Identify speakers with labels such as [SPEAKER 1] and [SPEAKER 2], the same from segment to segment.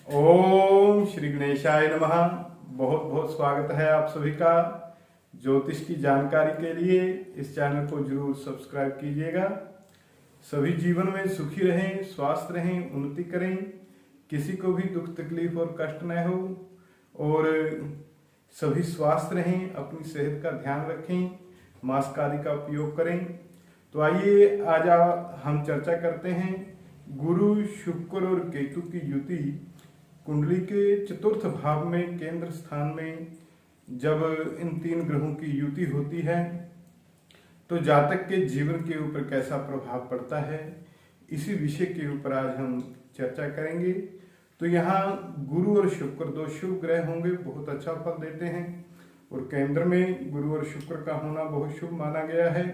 [SPEAKER 1] ओम श्री गणेशाय नमः। बहुत बहुत स्वागत है आप सभी का। ज्योतिष की जानकारी के लिए इस चैनल को जरूर सब्सक्राइब कीजिएगा। सभी जीवन में सुखी रहें, स्वस्थ रहें, उन्नति करें, किसी को भी दुख तकलीफ और कष्ट न हो और सभी स्वस्थ रहें, अपनी सेहत का ध्यान रखें, मांस आदि का उपयोग करें। तो आइए आज हम चर्चा करते हैं गुरु, शुक्र और केतु की युति कुंडली के चतुर्थ भाव में केंद्र स्थान में जब इन तीन ग्रहों की युति होती है तो जातक के जीवन के ऊपर कैसा प्रभाव पड़ता है, इसी विषय के ऊपर आज हम चर्चा करेंगे। तो यहाँ गुरु और शुक्र दो शुभ ग्रह होंगे, बहुत अच्छा फल देते हैं और केंद्र में गुरु और शुक्र का होना बहुत शुभ माना गया है।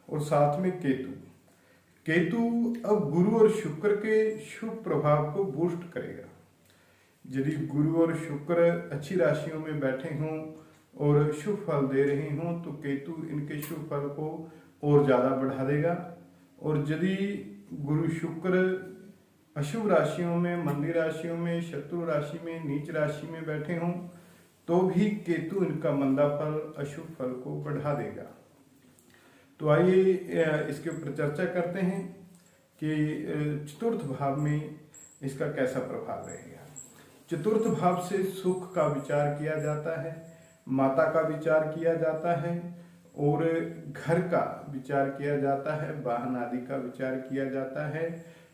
[SPEAKER 1] और साथ में केतु अब गुरु और शुक्र के शुभ प्रभाव को बूस्ट करेगा। यदि गुरु और शुक्र अच्छी राशियों में बैठे हों और शुभ फल दे रहे हों तो केतु इनके शुभ फल को और ज़्यादा बढ़ा देगा। और यदि गुरु शुक्र अशुभ राशियों में, मंदी राशियों में, शत्रु राशि में, नीच राशि में बैठे हों तो भी केतु इनका मंदा फल, अशुभ फल को बढ़ा देगा। तो आइए इसके ऊपर चर्चा करते हैं कि चतुर्थ भाव में इसका कैसा प्रभाव रहेगा। चतुर्थ भाव से सुख का विचार किया जाता है, माता का विचार किया जाता है और घर का विचार किया जाता है, वाहन आदि का विचार किया जाता है।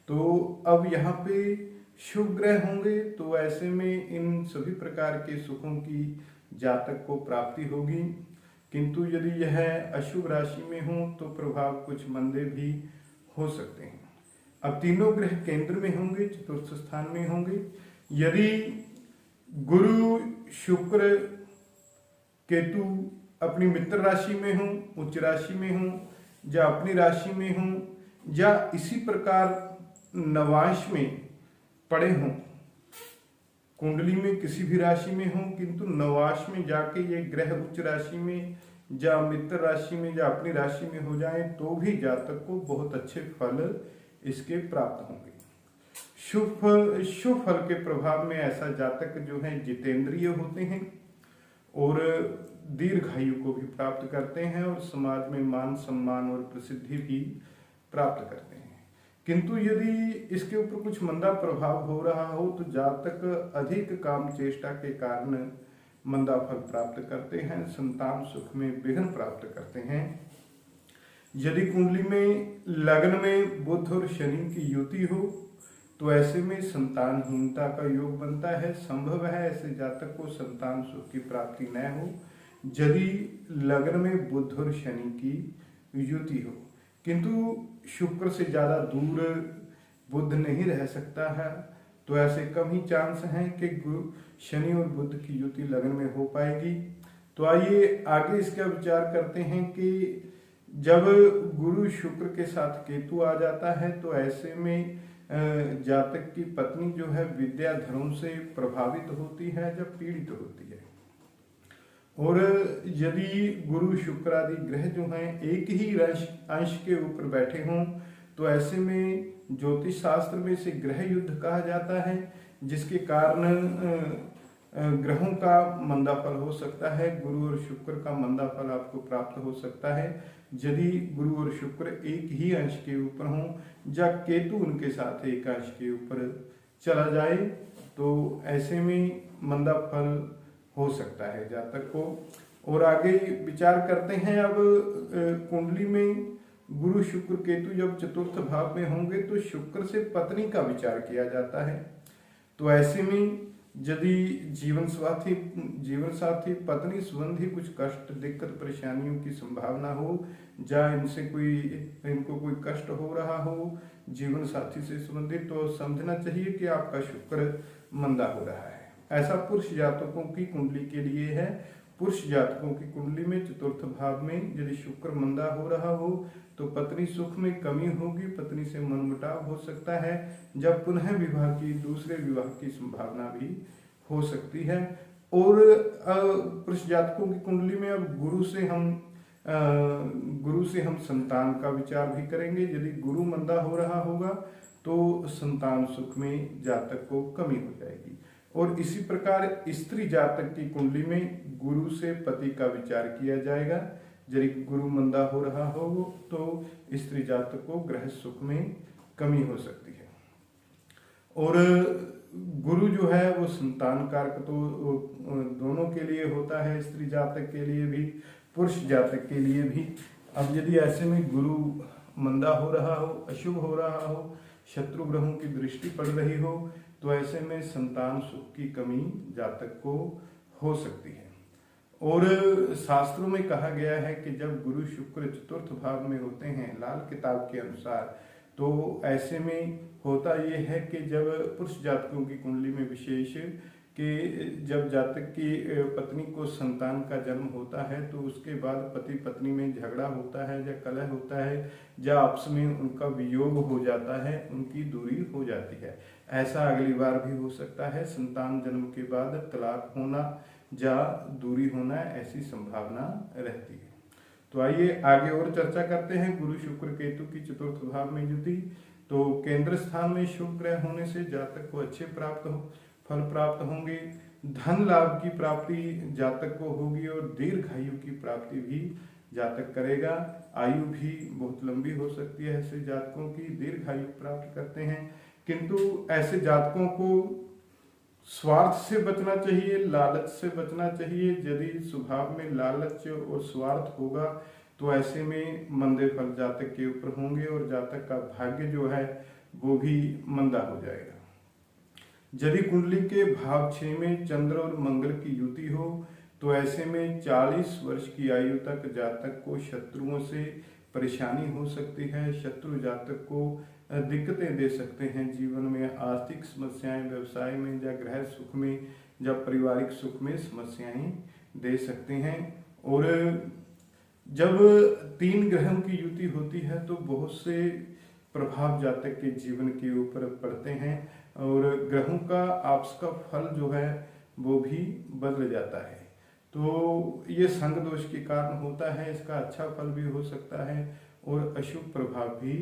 [SPEAKER 1] तो अब यहाँ पे शुभ ग्रह होंगे तो ऐसे में इन सभी प्रकार के सुखों की जातक को प्राप्ति होगी। किंतु यदि यह अशुभ राशि में हो तो प्रभाव कुछ मंदे भी हो सकते हैं। अब तीनों ग्रह केंद्र में होंगे, चतुर्थ स्थान में होंगे। यदि गुरु, शुक्र, केतु अपनी मित्र राशि में हो, उच्च राशि में हो या अपनी राशि में हो या इसी प्रकार नवांश में पड़े हों, कुंडली में किसी भी राशि में हो किंतु नवांश में जाके ये ग्रह उच्च राशि में या मित्र राशि में या अपनी राशि में हो जाए तो भी जातक को बहुत अच्छे फल इसके प्राप्त होंगे। शुभ फल के प्रभाव में ऐसा जातक जो है जितेंद्रिय होते हैं और दीर्घायु को भी प्राप्त करते हैं और समाज में मान सम्मान और प्रसिद्धि भी प्राप्त करते हैं। किंतु यदि इसके ऊपर कुछ मंदा प्रभाव हो रहा हो तो जातक अधिक काम चेष्टा के कारण मंदा फल प्राप्त करते हैं, संतान सुख में विघ्न प्राप्त करते हैं। यदि कुंडली में लग्न में बुध और शनि की युति हो तो ऐसे में संतानहीनता का योग बनता है। संभव है ऐसे जातक को संतान सुख की प्राप्ति न हो यदि लग्न में बुध और शनि की युति हो। किंतु शुक्र से ज्यादा दूर बुध नहीं रह सकता है तो ऐसे कम ही चांस हैं कि शनि और बुध की युति लग्न में हो पाएगी। तो आइए आगे इसका विचार करते हैं कि जब गुरु शुक्र के साथ केतु आ जाता है तो ऐसे में जातक की पत्नी जो है विद्याधरों से प्रभावित होती है जब पीड़ित होती है। और यदि गुरु शुक्र आदि ग्रह जो हैं एक ही अंश के ऊपर बैठे हों तो ऐसे में ज्योतिष शास्त्र में से ग्रह युद्ध कहा जाता है, जिसके कारण ग्रहों का मंदा फल हो सकता है। गुरु और शुक्र का मंदा फल आपको प्राप्त हो सकता है यदि गुरु और शुक्र एक ही अंश के ऊपर हों या केतु उनके साथ एक अंश के ऊपर चला जाए तो ऐसे में मंदा फल हो सकता है जातक को। और आगे विचार करते हैं अब कुंडली में गुरु शुक्र केतु जब चतुर्थ भाव में होंगे तो शुक्र से पत्नी का विचार किया जाता है। तो ऐसे में यदि जीवन साथी पत्नी संबंधी कुछ कष्ट, दिक्कत, परेशानियों की संभावना हो या इनको कोई कष्ट हो रहा हो जीवन साथी से संबंधित तो समझना चाहिए कि आपका शुक्र मंदा हो रहा है। ऐसा पुरुष जातकों की कुंडली के लिए है। पुरुष जातकों की कुंडली में चतुर्थ भाव में यदि शुक्र मंदा हो रहा हो तो पत्नी सुख में कमी होगी, पत्नी से मनमुटाव हो सकता है, जब पुनः दूसरे विवाह की संभावना भी हो सकती है। और पुरुष जातकों की कुंडली में अब गुरु से हम संतान का विचार भी करेंगे। यदि गुरु मंदा हो रहा होगा तो संतान सुख में जातक को कमी हो जाएगी। और इसी प्रकार स्त्री जातक की कुंडली में गुरु से पति का विचार किया जाएगा। यदि गुरु मंदा हो रहा हो तो स्त्री जातक को ग्रह सुख में कमी हो सकती है। और गुरु जो है वो संतान कारक तो दोनों के लिए होता है, स्त्री जातक के लिए भी पुरुष जातक के लिए भी। अब यदि ऐसे में गुरु मंदा हो रहा हो, अशुभ हो रहा हो, शत्रु ग्रहों की दृष्टि पड़ रही हो, तो ऐसे में संतान सुख की कमी जातक को हो सकती है। और शास्त्रों में कहा गया है कि जब गुरु शुक्र चतुर्थ भाव में होते हैं लाल किताब के अनुसार, तो ऐसे में होता यह है कि जब पुरुष जातकों की कुंडली में विशेष कि जब जातक की पत्नी को संतान का जन्म होता है तो उसके बाद पति पत्नी में झगड़ा होता है या कलह होता है या आपस में उनका वियोग हो जाता है, उनकी दूरी हो जाती है। ऐसा अगली बार भी हो सकता है। संतान जन्म के बाद तलाक होना या दूरी होना, ऐसी संभावना रहती है। तो आइए आगे और चर्चा करते हैं। गुरु शुक्र केतु की चतुर्थ भाव में युति, तो केंद्र स्थान में शुभ ग्रह होने से जातक को अच्छे फल प्राप्त होंगे। धन लाभ की प्राप्ति जातक को होगी और दीर्घायु की प्राप्ति भी जातक करेगा। आयु भी बहुत लंबी हो सकती है ऐसे जातकों की, दीर्घायु प्राप्त करते हैं। किंतु ऐसे जातकों को स्वार्थ से बचना चाहिए, लालच से बचना चाहिए। यदि स्वभाव में लालच और स्वार्थ होगा तो ऐसे में मंदे फल जातक के ऊपर होंगे और जातक का भाग्य जो है वो भी मंदा हो जाएगा। यदि कुंडली के भाव 6 में चंद्र और मंगल की युति हो तो ऐसे में 40 वर्ष की आयु तक जातक को शत्रुओं से परेशानी हो सकती है। शत्रु जातक को दिक्कतें दे सकते हैं जीवन में, आर्थिक समस्याएं, व्यवसाय में या गृह सुख में या पारिवारिक सुख में समस्याएं दे सकते हैं। और जब 3 ग्रहों की युति होती है तो बहुत से प्रभाव जातक के जीवन के ऊपर पड़ते हैं और ग्रहों का आपस का फल जो है वो भी बदल जाता है। तो ये संग दोष के कारण होता है। इसका अच्छा फल भी हो सकता है और अशुभ प्रभाव भी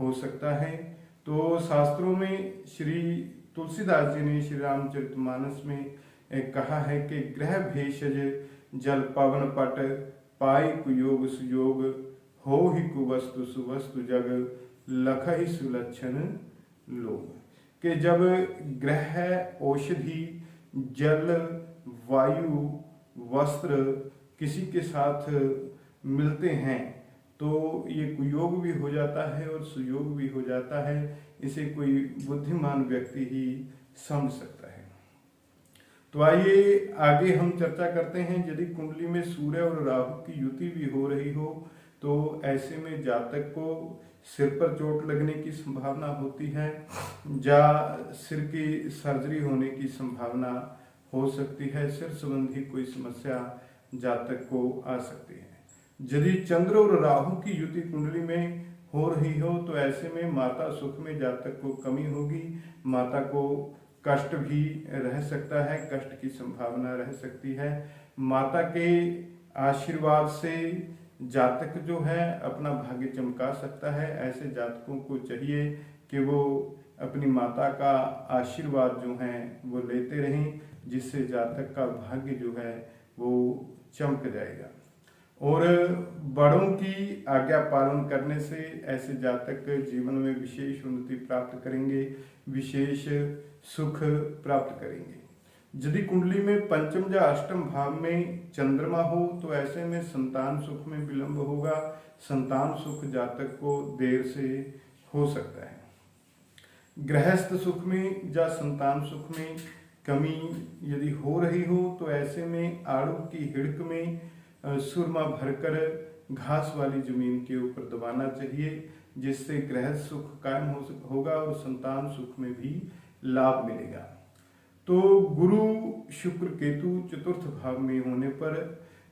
[SPEAKER 1] हो सकता है। तो शास्त्रों में श्री तुलसीदास जी ने श्री रामचरितमानस में कहा है कि ग्रह भेषज जल पवन पट पाई कुयोग सुयोग हो ही कुवस्तु सुवस्तु जग लख ही सुलक्षण लोग। कि जब ग्रह, औषधि, जल, वायु, वस्त्र किसी के साथ मिलते हैं तो ये कुयोग भी हो जाता है और सुयोग भी हो जाता है। इसे कोई बुद्धिमान व्यक्ति ही समझ सकता है। तो आइए आगे हम चर्चा करते हैं। यदि कुंडली में सूर्य और राहु की युति भी हो रही हो तो ऐसे में जातक को सिर पर चोट लगने की संभावना होती है या सिर की सर्जरी होने की संभावना हो सकती है। सिर संबंधी कोई समस्या जातक को आ सकती है। यदि चंद्र और राहु की युति कुंडली में हो रही हो तो ऐसे में माता सुख में जातक को कमी होगी। माता को कष्ट भी रह सकता है, कष्ट की संभावना रह सकती है। माता के आशीर्वाद से जातक जो है अपना भाग्य चमका सकता है। ऐसे जातकों को चाहिए कि वो अपनी माता का आशीर्वाद जो है वो लेते रहें, जिससे जातक का भाग्य जो है वो चमक जाएगा। और बड़ों की आज्ञा पालन करने से ऐसे जातक जीवन में विशेष उन्नति प्राप्त करेंगे, विशेष सुख प्राप्त करेंगे। यदि कुंडली में पंचम या अष्टम भाव में चंद्रमा हो तो ऐसे में संतान सुख में विलंब होगा। संतान सुख जातक को देर से हो सकता है। गृहस्थ सुख में या संतान सुख में कमी यदि हो रही हो तो ऐसे में आड़ू की हिड़क में सुरमा भरकर घास वाली जमीन के ऊपर दबाना चाहिए, जिससे गृहस्थ सुख कायम होगा और संतान सुख में भी लाभ मिलेगा। तो गुरु शुक्र केतु चतुर्थ भाव में होने पर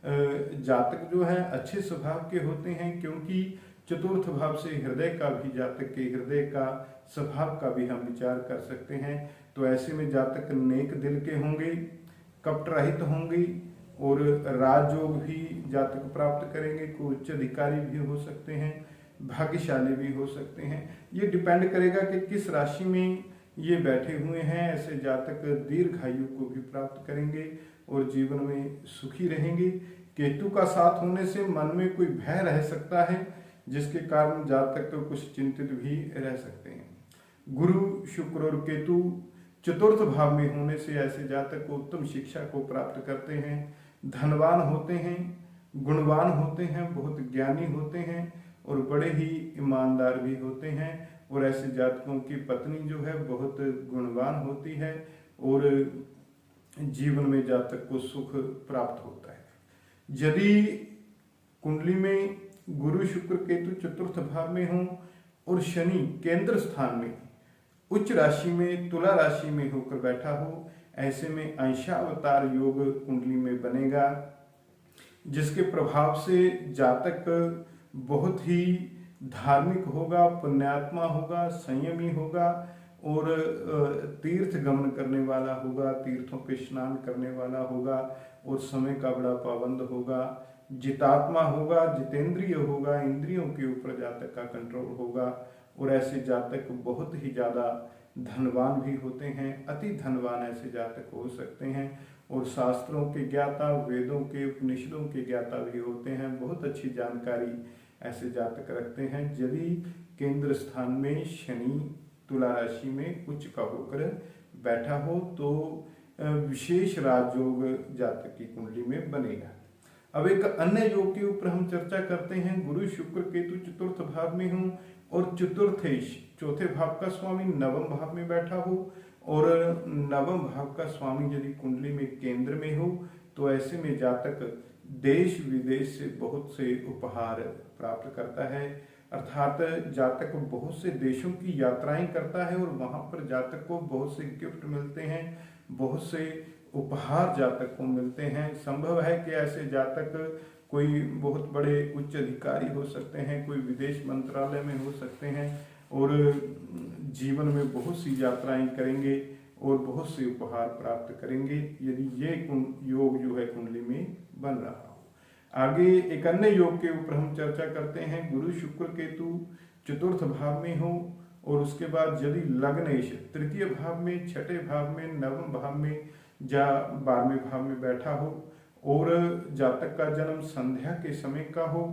[SPEAKER 1] जातक जो है अच्छे स्वभाव के होते हैं, क्योंकि चतुर्थ भाव से हृदय का भी, जातक के हृदय का, स्वभाव का भी हम विचार कर सकते हैं। तो ऐसे में जातक नेक दिल के होंगे, कपट रहित होंगे और राजयोग भी जातक प्राप्त करेंगे। कोई उच्च अधिकारी भी हो सकते हैं, भाग्यशाली भी हो सकते हैं। ये डिपेंड करेगा कि किस राशि में ये बैठे हुए हैं, ऐसे जातक दीर्घायु को भी प्राप्त करेंगे और जीवन में सुखी रहेंगे। केतु का साथ होने से मन में कोई भय रह सकता है, जिसके कारण जातक तो कुछ चिंतित भी रह सकते हैं। गुरु, शुक्र और केतु चतुर्थ भाव में होने से ऐसे जातक को उत्तम शिक्षा को प्राप्त करते हैं, धनवान होते हैं, गुणवान होते हैं, बहुत ज्ञानी होते हैं और बड़े ही ईमानदार भी होते हैं। और ऐसे जातकों की पत्नी जो है बहुत गुणवान होती है और जीवन में जातक को सुख प्राप्त होता है। यदि कुंडली में गुरु, शुक्र, केतु चतुर्थ भाव में हो और शनि केंद्र स्थान में उच्च राशि में तुला राशि में होकर बैठा हो, ऐसे में अंशावतार योग कुंडली में बनेगा, जिसके प्रभाव से जातक बहुत ही धार्मिक होगा, पुण्यात्मा होगा, संयमी होगा और तीर्थ गमन करने वाला होगा, तीर्थों पे स्नान करने वाला होगा और समय का बड़ा पाबंद होगा, जितात्मा होगा, जितेंद्रिय होगा, इंद्रियों के ऊपर जातक का कंट्रोल होगा और ऐसे जातक बहुत ही ज़्यादा धनवान भी होते हैं, अति धनवान ऐसे जातक हो सकते हैं और शास्त्रों के ज्ञाता, वेदों के, उपनिषदों के ज्ञाता भी होते हैं, बहुत अच्छी जानकारी ऐसे जातक रखते हैं। यदि केंद्र स्थान में शनि तुला राशि में उच्च का होकर बैठा हो तो विशेष राजयोग जातक की कुंडली में बनेगा। अब एक अन्य योग के ऊपर हम चर्चा करते हैं। गुरु, शुक्र, केतु चतुर्थ भाव में हो और चतुर्थेश चौथे भाव का स्वामी नवम भाव में बैठा हो और नवम भाव का स्वामी यदि कुंडली में केंद्र में हो तो ऐसे में जातक देश विदेश से बहुत से उपहार प्राप्त करता है, अर्थात जातक बहुत से देशों की यात्राएं करता है और वहां पर जातक को बहुत से गिफ्ट मिलते हैं, बहुत से उपहार जातक को मिलते हैं। संभव है कि ऐसे जातक कोई बहुत बड़े उच्च अधिकारी हो सकते हैं, कोई विदेश मंत्रालय में हो सकते हैं और जीवन में बहुत सी यात्राएं करेंगे और बहुत से उपहार प्राप्त करेंगे यदि ये योग जो है कुंडली में बन रहा हो। आगे एक अन्य योग के ऊपर हम चर्चा करते हैं। गुरु, शुक्र, केतु चतुर्थ भाव में हो और उसके बाद यदि लग्नेश तृतीय भाव में, छठे भाव में, नवम भाव में या 12वें भाव में बैठा हो और जातक का जन्म संध्या के समय का हो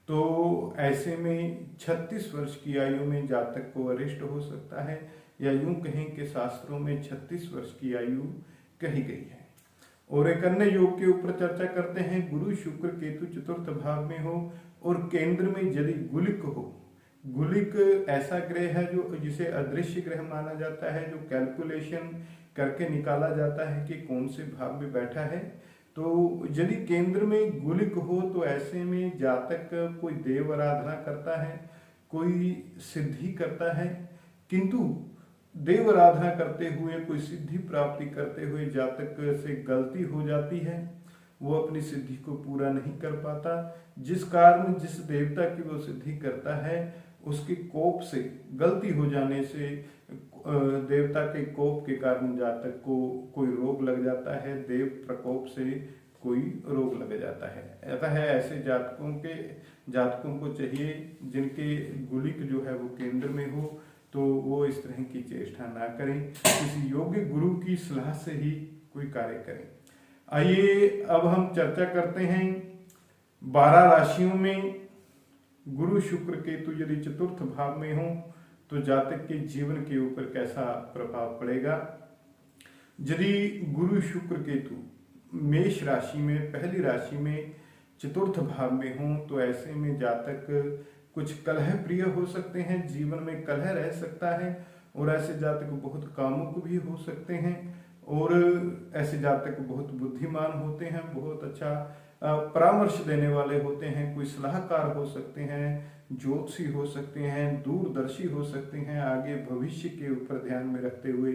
[SPEAKER 1] तो ऐसे में 36 वर्ष की आयु में जातक को अरिष्ट हो सकता है, या यूं कहें कि शास्त्रों में 36 वर्ष की आयु कही गई है। और एक अन्य योग के ऊपर चर्चा करते हैं। गुरु, शुक्र, केतु चतुर्थ भाव में हो और केंद्र में यदि गुलिक हो। गुलिक ऐसा ग्रह है जो जिसे अदृश्य ग्रह माना जाता है, जो कैलकुलेशन करके निकाला जाता है कि कौन से भाव में बैठा है। तो यदि केंद्र में गुलिक हो तो ऐसे में जातक कोई देव आराधना करता है, कोई सिद्धि करता है, किंतु देव आराधना करते हुए, कोई सिद्धि प्राप्ति करते हुए जातक से गलती हो जाती है, वो अपनी सिद्धि को पूरा नहीं कर पाता, जिस कारण जिस देवता की वो सिद्धि करता है उसके कोप से, गलती हो जाने से, देवता के कोप के कारण जातक को कोई रोग लग जाता है, देव प्रकोप से कोई रोग लग जाता है। अतः ऐसे जातकों को चाहिए जिनके गुलिक जो है वो केंद्र में हो तो वो इस तरह की चेष्टा ना करें, किसी योग्य गुरु की सलाह से ही कोई कार्य करें। आइए अब हम चर्चा करते हैं 12 राशियों में गुरु, शुक्र, केतु यदि चतुर्थ भाव में हो तो जातक के जीवन के ऊपर कैसा प्रभाव पड़ेगा। यदि गुरु, शुक्र, केतु मेष राशि में, पहली राशि में चतुर्थ भाव में हो तो ऐसे में जातक कुछ कलह प्रिय हो सकते हैं, जीवन में कलह रह सकता है और ऐसे जातक बहुत कामुक भी हो सकते हैं और ऐसे जातक बहुत बुद्धिमान होते हैं, बहुत अच्छा परामर्श देने वाले होते हैं, कोई सलाहकार हो सकते हैं, ज्योतिषी हो सकते हैं, दूरदर्शी हो सकते हैं, आगे भविष्य के ऊपर ध्यान में रखते हुए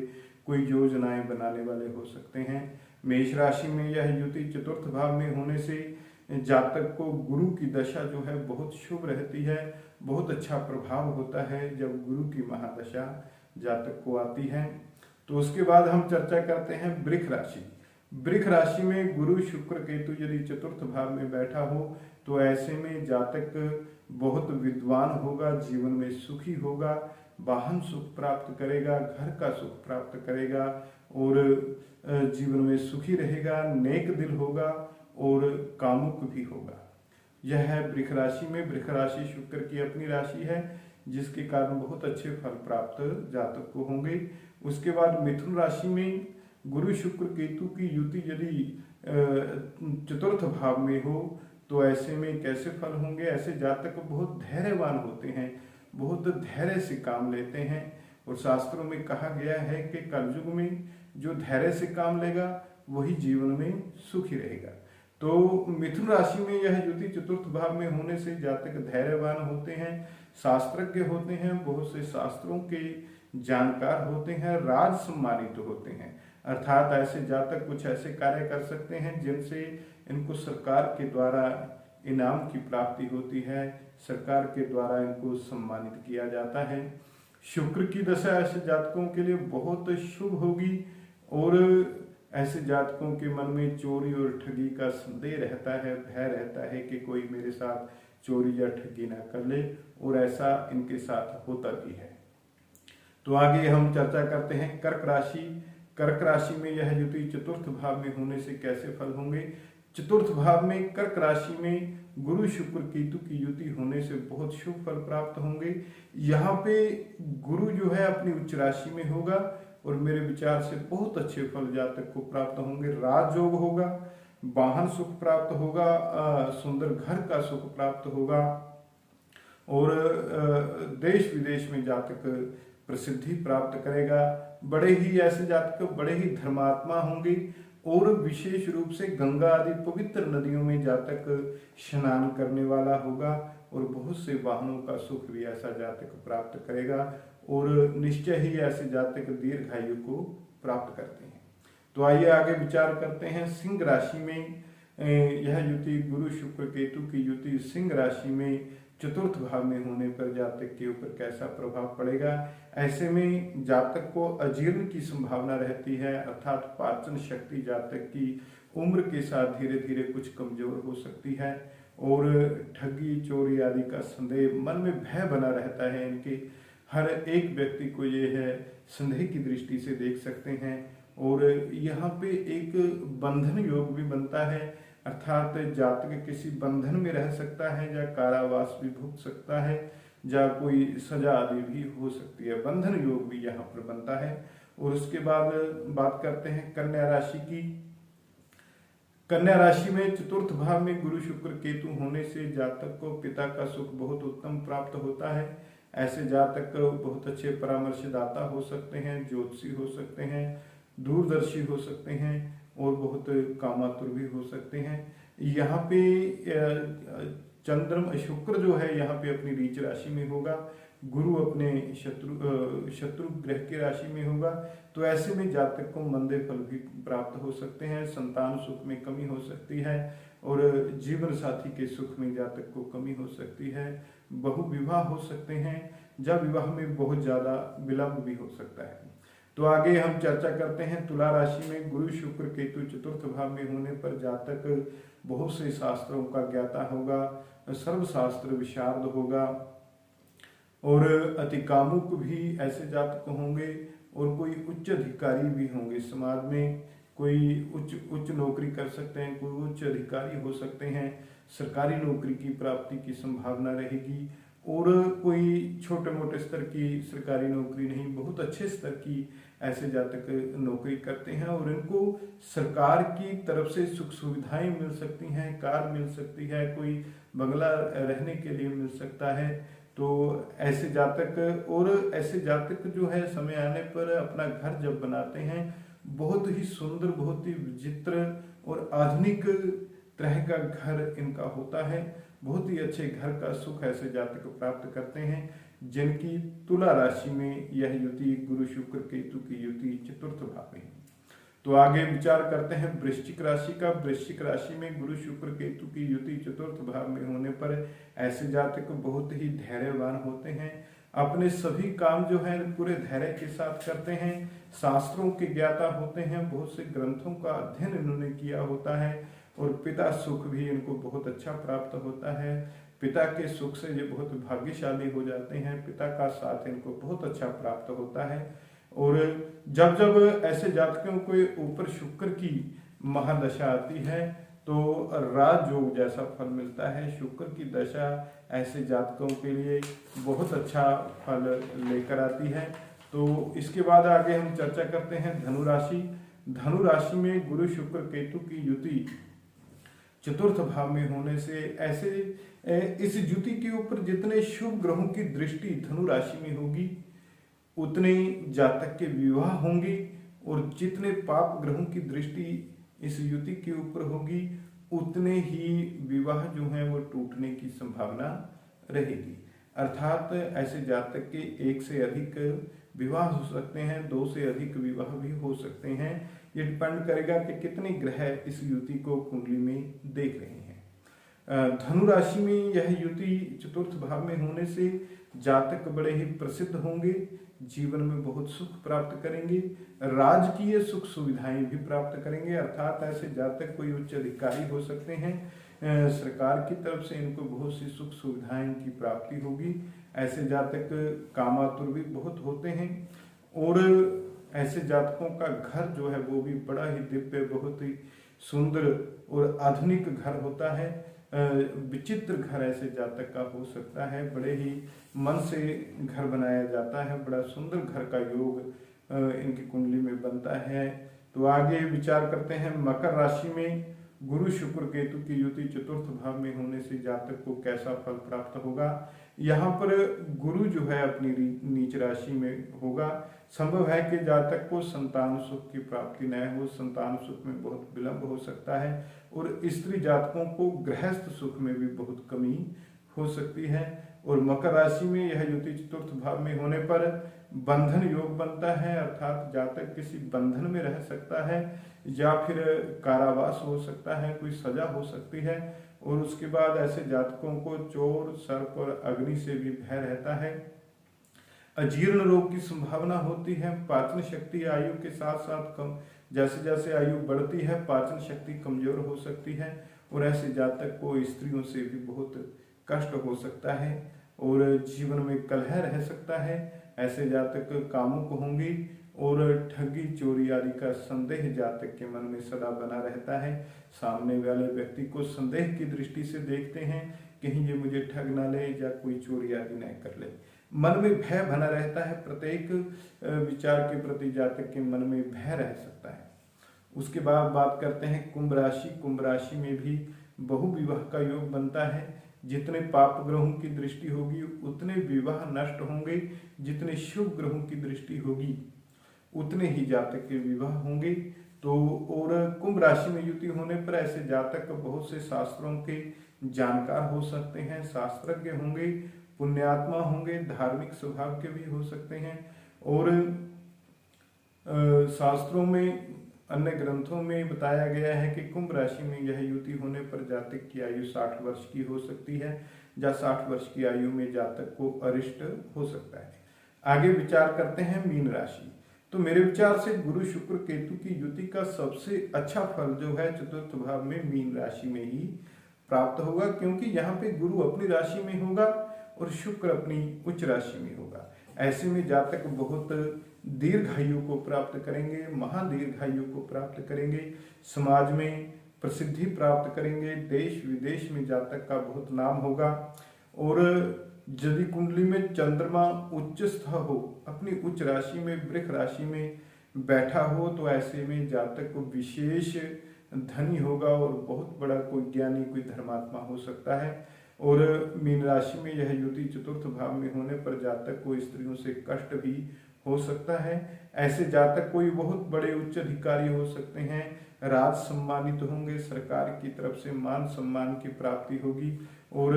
[SPEAKER 1] कोई योजनाएं बनाने वाले हो सकते हैं। मेष राशि में यह युति चतुर्थ भाव में होने से जातक को गुरु की दशा जो है बहुत शुभ रहती है, बहुत अच्छा प्रभाव होता है जब गुरु की महादशा जातक को आती है। तो उसके बाद हम चर्चा करते हैं वृष राशि। वृष राशि में गुरु, शुक्र, केतु यदि चतुर्थ भाव में बैठा हो तो ऐसे में जातक बहुत विद्वान होगा, जीवन में सुखी होगा, वाहन सुख प्राप्त करेगा, घर का सुख प्राप्त करेगा और जीवन में सुखी रहेगा, नेक दिल होगा और कामुक भी होगा। यह है वृष राशि में। वृष राशि शुक्र की अपनी राशि है, जिसके कारण बहुत अच्छे फल प्राप्त जातक को होंगे। उसके बाद मिथुन राशि में गुरु शुक्र केतु की युति यदि चतुर्थ भाव में हो तो ऐसे में कैसे फल होंगे। ऐसे जातक बहुत धैर्यवान होते हैं, बहुत धैर्य से काम लेते हैं और शास्त्रों में कहा गया है कि कलयुग में जो धैर्य से काम लेगा वही जीवन में सुखी रहेगा। तो मिथुन राशि में यह युति चतुर्थ भाव में होने से जातक धैर्यवान होते हैं, शास्त्रज्ञ होते हैं, बहुत से शास्त्रों के जानकार होते हैं, राज सम्मानित होते हैं। अर्थात ऐसे जातक कुछ ऐसे कार्य कर सकते हैं जिनसे इनको सरकार के द्वारा इनाम की प्राप्ति होती है, सरकार के द्वारा इनको सम्मानित किया जाता है। शुक्र की दशा ऐसे जातकों के लिए बहुत शुभ होगी और ऐसे जातकों के मन में चोरी और ठगी का संदेह रहता है, भय रहता है कि कोई मेरे साथ चोरी या ठगी ना कर ले, और ऐसा इनके साथ होता भी है। तो आगे हम चर्चा करते हैं कर्क राशि। कर्क राशि में यह युति चतुर्थ भाव में होने से कैसे फल होंगे। चतुर्थ भाव में कर्क राशि में गुरु शुक्र केतु की युति होने से बहुत शुभ फल प्राप्त होंगे। यहाँ पे गुरु जो है अपनी उच्च राशि में होगा और मेरे विचार से बहुत अच्छे फल जातक को प्राप्त होंगे। राजयोग होगा, वाहन सुख प्राप्त होगा, सुंदर घर का सुख प्राप्त होगा और देश विदेश में जातक प्रसिद्धि प्राप्त करेगा। बड़े ही ऐसे जातक बड़े ही धर्मात्मा होंगे और विशेष रूप से गंगा आदि पवित्र नदियों में जातक स्नान करने वाला होगा और बहुत से वाहनों का सुख भी ऐसा जातक प्राप्त करेगा और निश्चय ही ऐसे जातक दीर्घायु को प्राप्त करते हैं। तो आइए आगे विचार करते हैं। सिंह राशि में यह युति गुरु शुक्र केतु की युति सिंह राशि में चतुर्थ भाव में होने पर जातक के ऊपर कैसा प्रभाव पड़ेगा। ऐसे में जातक को अजीर्ण की संभावना रहती है, अर्थात पाचन शक्ति जातक की उम्र के साथ धीरे धीरे कुछ कमजोर हो सकती है और ठगी चोरी आदि का संदेह, मन में भय बना रहता है। इनके हर एक व्यक्ति को ये है संदेह की दृष्टि से देख सकते हैं और यहाँ पे एक बंधन योग भी बनता है, अर्थात जातक किसी बंधन में रह सकता है या कारावास भी भुगत सकता है या कोई सजा आदि भी हो सकती है। बंधन योग भी यहाँ पर बनता है। और उसके बाद बात करते हैं कन्या राशि की। कन्या राशि में चतुर्थ भाव में गुरु शुक्र केतु होने से जातक को पिता का सुख बहुत उत्तम प्राप्त होता है। ऐसे जातक बहुत अच्छे परामर्शदाता हो सकते हैं, ज्योतिषी हो सकते हैं, दूरदर्शी हो सकते हैं और बहुत कामातुर भी हो सकते हैं। यहाँ पे चंद्रमा शुक्र जो है यहाँ पे अपनी नीच राशि में होगा, गुरु अपने शत्रु ग्रह की राशि में होगा। तो ऐसे में जातक को मंदे फल भी प्राप्त हो सकते हैं, संतान सुख में कमी हो सकती है और जीवन साथी के सुख में जातक को कमी हो सकती है, बहु विवाह हो सकते हैं, जब विवाह में बहुत ज्यादा विलंब भी हो सकता है। तो आगे हम चर्चा करते हैं तुला राशि में गुरु शुक्र केतु चतुर्थ भाव में होने पर जातक बहुत से शास्त्रों का ज्ञाता होगा, सर्वशास्त्र विशारद होगा और अति कामुक भी ऐसे जातक होंगे और कोई उच्च अधिकारी भी होंगे समाज में, कोई उच्च नौकरी कर सकते हैं, कोई उच्च अधिकारी हो सकते हैं, सरकारी नौकरी की प्राप्ति की संभावना रहेगी और कोई छोटे मोटे स्तर की सरकारी नौकरी नहीं, बहुत अच्छे स्तर की ऐसे जातक नौकरी करते हैं और इनको सरकार की तरफ से सुख सुविधाएं मिल सकती हैं, कार मिल सकती है, कोई बंगला रहने के लिए मिल सकता है। तो ऐसे जातक और ऐसे जातक जो है समय आने पर अपना घर जब बनाते हैं बहुत ही सुंदर, बहुत ही विचित्र और आधुनिक तरह का घर इनका होता है। बहुत ही अच्छे घर का सुख ऐसे जातक प्राप्त करते हैं जिनकी तुला राशि में यह युति गुरु शुक्र केतु की युति चतुर्थ भाव में। तो आगे विचार करते हैं वृश्चिक राशि का। वृश्चिक राशि में गुरु शुक्र केतु की युति चतुर्थ भाव में होने पर ऐसे जातक बहुत ही धैर्यवान होते हैं, अपने सभी काम जो है पूरे धैर्य के साथ करते हैं, शास्त्रों के ज्ञाता होते हैं, बहुत से ग्रंथों का अध्ययन इन्होंने किया होता है और पिता सुख भी इनको बहुत अच्छा प्राप्त होता है। पिता के सुख से ये बहुत भाग्यशाली हो जाते हैं, पिता का साथ इनको बहुत अच्छा प्राप्त होता है। और जब जब ऐसे जातकों के ऊपर शुक्र की महादशा आती है तो राजयोग जैसा फल मिलता है। शुक्र की दशा ऐसे जातकों के लिए बहुत अच्छा फल लेकर आती है। तो इसके बाद आगे हम चर्चा करते हैं धनु राशि। धनु राशि में गुरु शुक्र केतु की युति चतुर्थ भाव में होने से ऐसे इस युति के ऊपर जितने शुभ ग्रहों की दृष्टि धनु राशि में होगी उतने जातक के विवाह होंगे, और जितने पाप ग्रहों की दृष्टि इस युति के ऊपर होगी उतने ही विवाह जो है वो टूटने की संभावना रहेगी। अर्थात ऐसे जातक के एक से अधिक विवाह हो सकते हैं, दो से अधिक विवाह भी हो सकते हैं। ये डिपेंड करेगा कि कितने ग्रह इस युति को कुंडली में देख रहे हैं। धनु राशि में यह युति चतुर्थ भाव में होने से जातक बड़े ही प्रसिद्ध होंगे, जीवन में बहुत सुख प्राप्त करेंगे, राजकीय सुख सुविधाएं भी प्राप्त करेंगे। अर्थात ऐसे जातक कोई उच्च अधिकारी हो सकते हैं, सरकार की तरफ से इनको बहुत सी सुख सुविधाएं की प्राप्ति होगी। ऐसे जातक कामातुर भी बहुत होते हैं, और ऐसे जातकों का घर जो है वो भी बड़ा ही दिव्य, बहुत ही सुंदर और आधुनिक घर होता है। विचित्र घर ऐसे जातक का हो सकता है, बड़े ही मन से घर बनाया जाता है, बड़ा सुंदर घर का योग इनकी कुंडली में बनता है। तो आगे विचार करते हैं मकर राशि में गुरु शुक्र केतु की युति चतुर्थ भाव में होने से जातक को कैसा फल प्राप्त होगा। यहाँ पर गुरु जो है अपनी नीच राशि में होगा। संभव है कि जातक को संतान सुख की प्राप्ति न हो, संतान सुख में बहुत विलंब हो सकता है, और स्त्री जातकों को गृहस्थ सुख में भी बहुत कमी हो सकती है। और मकर राशि में यह युति चतुर्थ भाव में होने पर बंधन योग बनता है, अर्थात जातक किसी बंधन में रह सकता है या फिर कारावास हो सकता है, कोई सजा हो सकती है। और उसके बाद ऐसे जातकों को चोर, सर्प और अग्नि से भी भय रहता है। अजीर्ण रोग की संभावना होती है। पाचन शक्ति आयु के साथ साथ कम, जैसे जैसे आयु बढ़ती है पाचन शक्ति कमजोर हो सकती है, और ऐसे जातक को स्त्रियों से भी बहुत कष्ट हो सकता है, और जीवन में कलह रह सकता है। ऐसे जातक कामुक होंगे, और ठगी चोरी आदि का संदेह जातक के मन में सदा बना रहता है। सामने वाले व्यक्ति को संदेह की दृष्टि से देखते हैं, कहीं ये मुझे ठग ना ले या कोई चोरी आदि न कर ले। मन में भय बना रहता है, प्रत्येक विचार के प्रति जातक के मन में भय रह सकता है। उसके बाद बात करते हैं कुंभ राशि। कुंभ राशि में भी बहु विवाह का योग बनता है। जितने पाप ग्रहों की दृष्टि होगी उतने विवाह नष्ट होंगे, जितने शुभ ग्रहों की दृष्टि होगी उतने ही जातक के विवाह होंगे। तो और कुंभ राशि में युति होने पर ऐसे जातक बहुत से शास्त्रों के जानकार हो सकते हैं, शास्त्रज्ञ होंगे, पुण्यात्मा होंगे, धार्मिक स्वभाव के भी हो सकते हैं। और शास्त्रों में, अन्य ग्रंथों में बताया गया है कि कुंभ राशि में यह युति होने पर जातक की आयु 60 वर्ष की हो सकती है, या 60 वर्ष की आयु में जातक को अरिष्ट हो सकता है। आगे विचार करते हैं मीन राशि। तो मेरे विचार से गुरु शुक्र केतु की युति का सबसे अच्छा फल जो है चतुर्थ भाव में मीन राशि में ही प्राप्त होगा, क्योंकि यहाँ पे गुरु अपनी राशि में होगा और शुक्र अपनी उच्च राशि में होगा। ऐसे में जातक बहुत दीर्घायु को प्राप्त करेंगे, महादीर्घायु को प्राप्त करेंगे, समाज में प्रसिद्धि प्राप्त करेंगे, देश विदेश में जातक का बहुत नाम होगा। और यदि कुंडली में चंद्रमा उच्चस्थ हो, अपनी उच्च राशि में वृष राशि में बैठा हो, तो ऐसे में जातक को विशेष धनी होगा और बहुत बड़ा कोई ज्ञानी, कोई धर्मात्मा हो सकता है। और मीन राशि में यह युति चतुर्थ भाव में होने पर जातक को स्त्रियों से कष्ट भी हो सकता है। ऐसे जातक कोई बहुत बड़े उच्च अधिकारी हो सकते हैं, राज सम्मानित होंगे, सरकार की तरफ से मान सम्मान की प्राप्ति होगी। और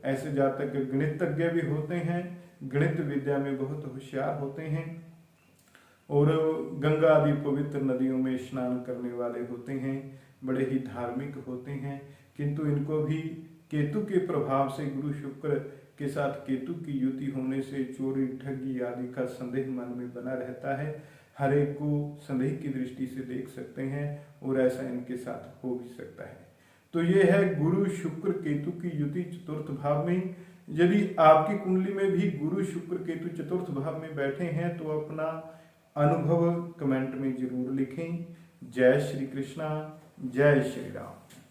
[SPEAKER 1] ऐसे जातक गणितज्ञ भी होते हैं, गणित विद्या में बहुत होशियार होते हैं, और गंगा आदि पवित्र नदियों में स्नान करने वाले होते हैं, बड़े ही धार्मिक होते हैं। किंतु इनको भी केतु के प्रभाव से, गुरु शुक्र के साथ केतु की युति होने से चोरी ठगी आदि का संदेह मन में बना रहता है। हर एक को संदेह की दृष्टि से देख सकते हैं, और ऐसा इनके साथ हो भी सकता है। तो ये है गुरु शुक्र केतु की युति चतुर्थ भाव में। यदि आपकी कुंडली में भी गुरु शुक्र केतु चतुर्थ भाव में बैठे हैं तो अपना अनुभव कमेंट में जरूर लिखें। जय श्री कृष्णा, जय श्री राम।